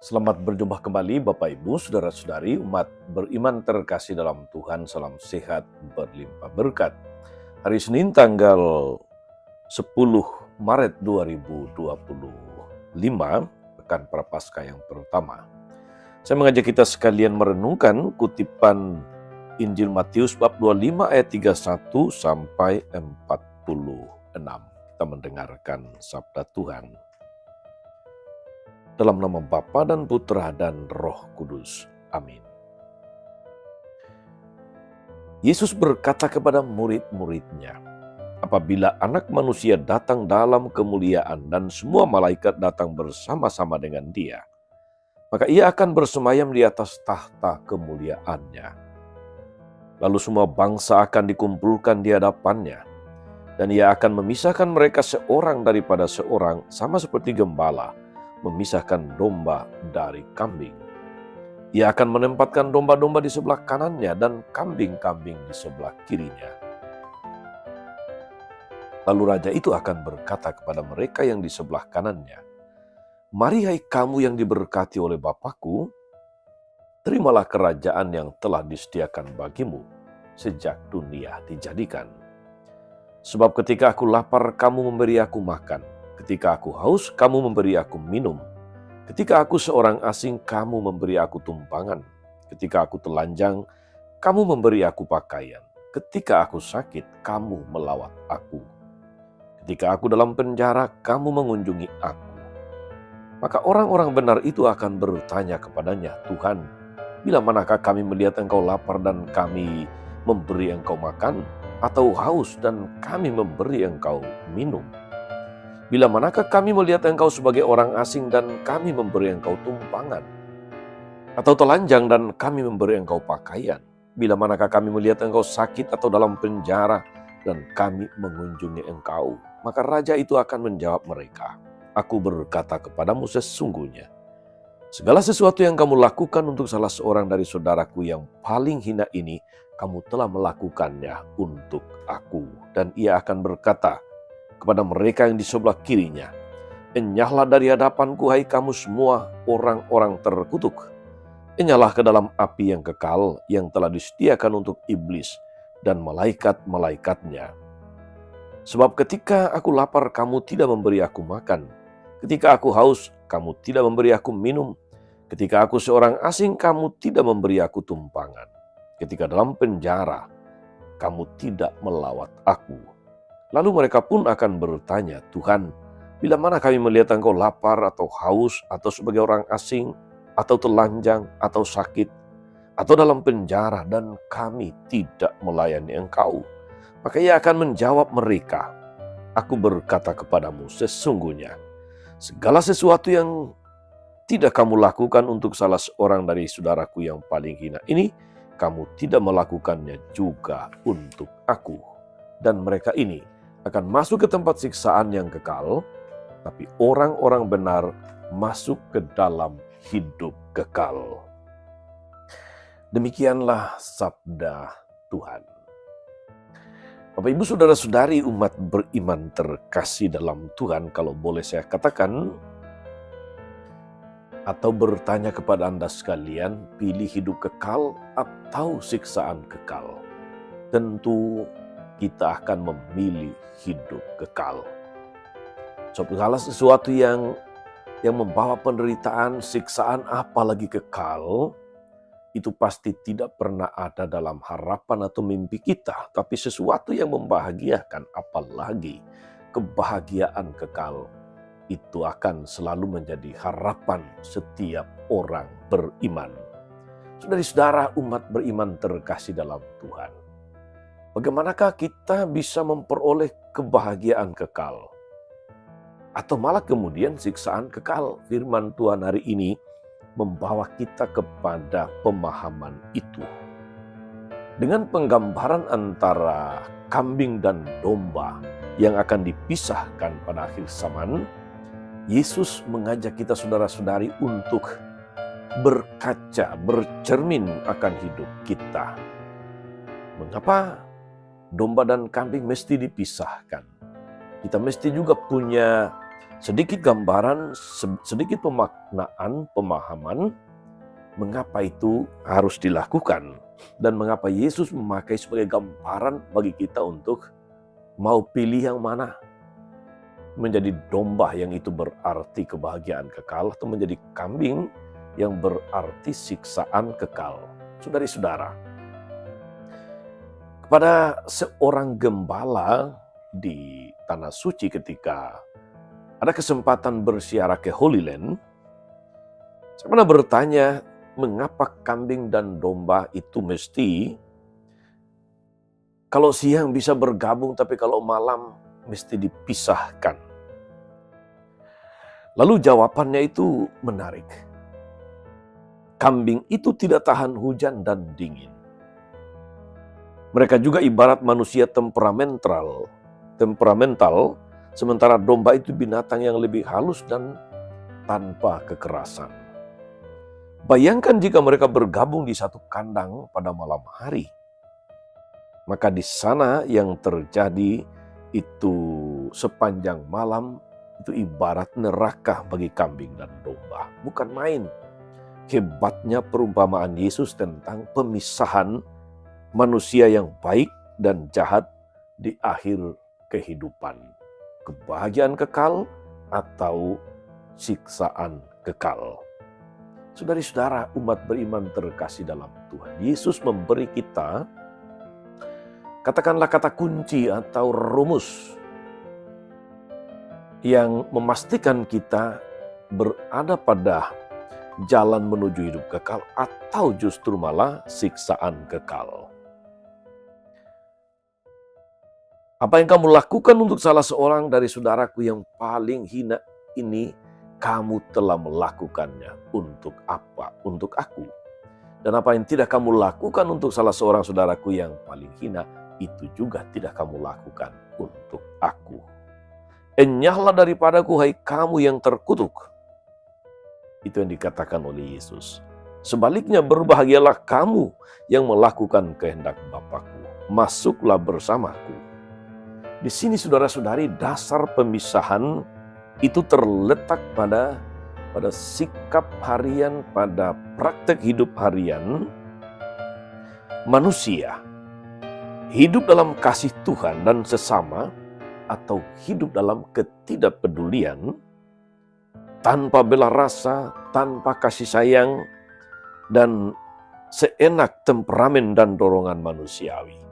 Selamat berjumpa kembali Bapak Ibu, Saudara-saudari, umat beriman terkasih dalam Tuhan, salam sehat berlimpah berkat. Hari Senin tanggal 10 Maret 2025, pekan Prapaskah yang pertama. Saya mengajak kita sekalian merenungkan kutipan Injil Matius bab 25 ayat 31 sampai 46. Kita mendengarkan sabda Tuhan. Dalam nama Bapa dan Putra dan Roh Kudus. Amin. Yesus berkata kepada murid-muridnya, apabila Anak Manusia datang dalam kemuliaan dan semua malaikat datang bersama-sama dengan Dia, maka Ia akan bersemayam di atas tahta kemuliaannya. Lalu semua bangsa akan dikumpulkan di hadapannya, dan Ia akan memisahkan mereka seorang daripada seorang, sama seperti gembala memisahkan domba dari kambing. Ia akan menempatkan domba-domba di sebelah kanannya dan kambing-kambing di sebelah kirinya. Lalu raja itu akan berkata kepada mereka yang di sebelah kanannya, "Mari hai kamu yang diberkati oleh Bapa-Ku, terimalah kerajaan yang telah disediakan bagimu sejak dunia dijadikan. Sebab ketika aku lapar, kamu memberi aku makan. Ketika aku haus, kamu memberi aku minum. Ketika aku seorang asing, kamu memberi aku tumpangan. Ketika aku telanjang, kamu memberi aku pakaian. Ketika aku sakit, kamu melawat aku. Ketika aku dalam penjara, kamu mengunjungi aku." Maka orang-orang benar itu akan bertanya kepadanya, "Tuhan, bila manakah kami melihat Engkau lapar dan kami memberi Engkau makan, atau haus dan kami memberi Engkau minum? Bila manakah kami melihat Engkau sebagai orang asing dan kami memberi Engkau tumpangan? Atau telanjang dan kami memberi Engkau pakaian? Bila manakah kami melihat Engkau sakit atau dalam penjara dan kami mengunjungi Engkau?" Maka raja itu akan menjawab mereka, "Aku berkata kepadamu sesungguhnya, segala sesuatu yang kamu lakukan untuk salah seorang dari saudaraku yang paling hina ini, kamu telah melakukannya untuk aku." Dan ia akan berkata kepada mereka yang di sebelah kirinya, "Enyahlah dari hadapanku, hai kamu semua orang-orang terkutuk. Enyahlah ke dalam api yang kekal yang telah disediakan untuk iblis dan malaikat-malaikatnya. Sebab ketika aku lapar, kamu tidak memberi aku makan. Ketika aku haus, kamu tidak memberi aku minum. Ketika aku seorang asing, kamu tidak memberi aku tumpangan. Ketika dalam penjara, kamu tidak melawat aku." Lalu mereka pun akan bertanya, "Tuhan, bila mana kami melihat Engkau lapar atau haus atau sebagai orang asing atau telanjang atau sakit atau dalam penjara dan kami tidak melayani Engkau?" Maka ia akan menjawab mereka, "Aku berkata kepadamu sesungguhnya, segala sesuatu yang tidak kamu lakukan untuk salah seorang dari saudaraku yang paling hina ini, kamu tidak melakukannya juga untuk aku." Dan mereka ini akan masuk ke tempat siksaan yang kekal, tapi orang-orang benar masuk ke dalam hidup kekal. Demikianlah sabda Tuhan. Bapak Ibu Saudara-saudari umat beriman terkasih dalam Tuhan, kalau boleh saya katakan atau bertanya kepada Anda sekalian, pilih hidup kekal atau siksaan kekal? Tentu kita akan memilih hidup kekal. Segala sesuatu yang membawa penderitaan, siksaan, apalagi kekal, itu pasti tidak pernah ada dalam harapan atau mimpi kita. Tapi sesuatu yang membahagiakan, apalagi kebahagiaan kekal, itu akan selalu menjadi harapan setiap orang beriman. Saudara-saudara umat beriman terkasih dalam Tuhan, bagaimanakah kita bisa memperoleh kebahagiaan kekal? Atau malah kemudian siksaan kekal? Firman Tuhan hari ini membawa kita kepada pemahaman itu. Dengan penggambaran antara kambing dan domba yang akan dipisahkan pada akhir zaman, Yesus mengajak kita saudara-saudari untuk berkaca, bercermin akan hidup kita. Mengapa domba dan kambing mesti dipisahkan? Kita mesti juga punya Sedikit gambaran, sedikit pemaknaan, pemahaman mengapa itu harus dilakukan dan mengapa Yesus memakai sebagai gambaran bagi kita untuk mau pilih yang mana. Menjadi domba yang itu berarti kebahagiaan kekal atau menjadi kambing yang berarti siksaan kekal. Saudari-saudara, kepada seorang gembala di Tanah Suci ketika ada kesempatan berziarah ke Holy Land, saya pernah bertanya, mengapa kambing dan domba itu mesti kalau siang bisa bergabung tapi kalau malam mesti dipisahkan? Lalu jawabannya itu menarik. Kambing itu tidak tahan hujan dan dingin. Mereka juga ibarat manusia temperamental, sementara domba itu binatang yang lebih halus dan tanpa kekerasan. Bayangkan jika mereka bergabung di satu kandang pada malam hari. Maka di sana yang terjadi itu sepanjang malam itu ibarat neraka bagi kambing dan domba. Bukan main. Hebatnya perumpamaan Yesus tentang pemisahan manusia yang baik dan jahat di akhir kehidupan. Kebahagiaan kekal atau siksaan kekal. Saudari-saudara, umat beriman terkasih dalam Tuhan, Yesus memberi kita katakanlah kata kunci atau rumus yang memastikan kita berada pada jalan menuju hidup kekal atau justru malah siksaan kekal. Apa yang kamu lakukan untuk salah seorang dari saudaraku yang paling hina ini, kamu telah melakukannya untuk apa? Untuk aku. Dan apa yang tidak kamu lakukan untuk salah seorang saudaraku yang paling hina, itu juga tidak kamu lakukan untuk aku. Enyahlah daripadaku, hai kamu yang terkutuk. Itu yang dikatakan oleh Yesus. Sebaliknya berbahagialah kamu yang melakukan kehendak Bapakku. Masuklah bersamaku. Di sini saudara-saudari, dasar pemisahan itu terletak pada sikap harian, pada praktek hidup harian manusia. Hidup dalam kasih Tuhan dan sesama atau hidup dalam ketidakpedulian, tanpa bela rasa, tanpa kasih sayang, dan seenak temperamen dan dorongan manusiawi.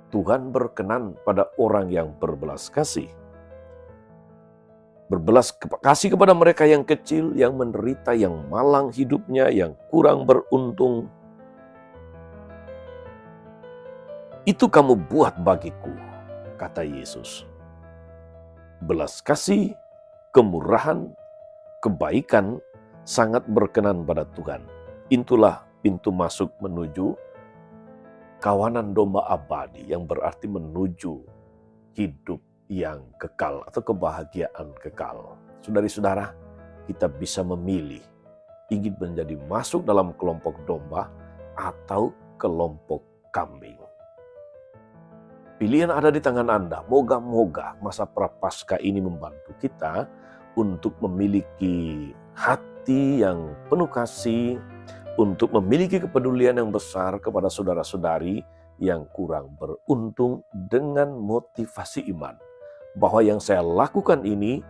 Tuhan berkenan pada orang yang berbelas kasih. Berbelas kasih kepada mereka yang kecil, yang menderita, yang malang hidupnya, yang kurang beruntung. Itu kamu buat bagiku, kata Yesus. Belas kasih, kemurahan, kebaikan sangat berkenan pada Tuhan. Itulah pintu masuk menuju kawanan domba abadi, yang berarti menuju hidup yang kekal atau kebahagiaan kekal. Saudari-saudara, kita bisa memilih ingin menjadi masuk dalam kelompok domba atau kelompok kambing. Pilihan ada di tangan Anda. Moga-moga masa Prapaskah ini membantu kita untuk memiliki hati yang penuh kasih, untuk memiliki kepedulian yang besar kepada saudara-saudari yang kurang beruntung dengan motivasi iman. Bahwa yang saya lakukan ini,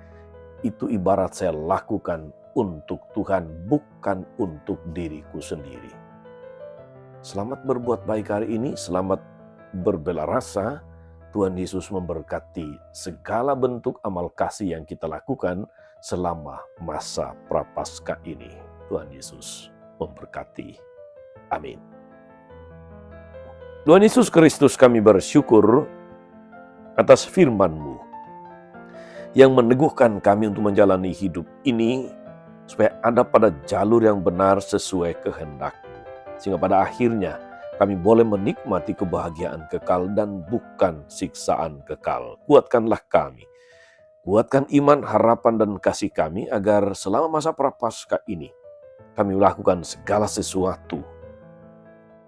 itu ibarat saya lakukan untuk Tuhan, bukan untuk diriku sendiri. Selamat berbuat baik hari ini, selamat berbela rasa. Tuhan Yesus memberkati segala bentuk amal kasih yang kita lakukan selama masa Prapaskah ini. Tuhan Yesus memberkati. Amin. Tuhan Yesus Kristus, kami bersyukur atas firman-Mu yang meneguhkan kami untuk menjalani hidup ini supaya ada pada jalur yang benar sesuai kehendak-Mu. Sehingga pada akhirnya kami boleh menikmati kebahagiaan kekal dan bukan siksaan kekal. Kuatkanlah kami. Kuatkan iman, harapan, dan kasih kami agar selama masa Prapaskah ini kami melakukan segala sesuatu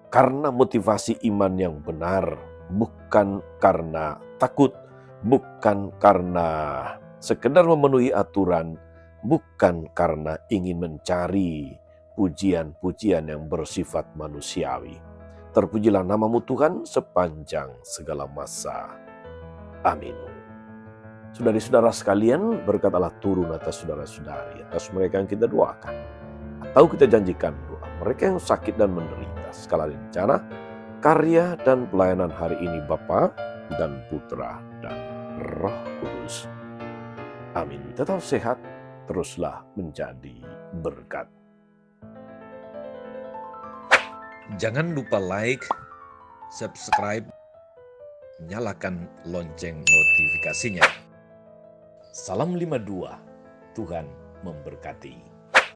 karena motivasi iman yang benar, bukan karena takut, bukan karena sekedar memenuhi aturan, bukan karena ingin mencari pujian-pujian yang bersifat manusiawi. Terpujilah namamu Tuhan sepanjang segala masa. Amin. Saudari-saudara sekalian, berkat Allah turun atas saudara-saudari, atas mereka yang kita doakan. Atau kita janjikan doa mereka yang sakit dan menderita. Segala rencana, karya dan pelayanan hari ini Bapa dan Putra dan Roh Kudus. Amin. Tetap sehat, teruslah menjadi berkat. Jangan lupa like, subscribe, nyalakan lonceng notifikasinya. Salam 52, Tuhan memberkati.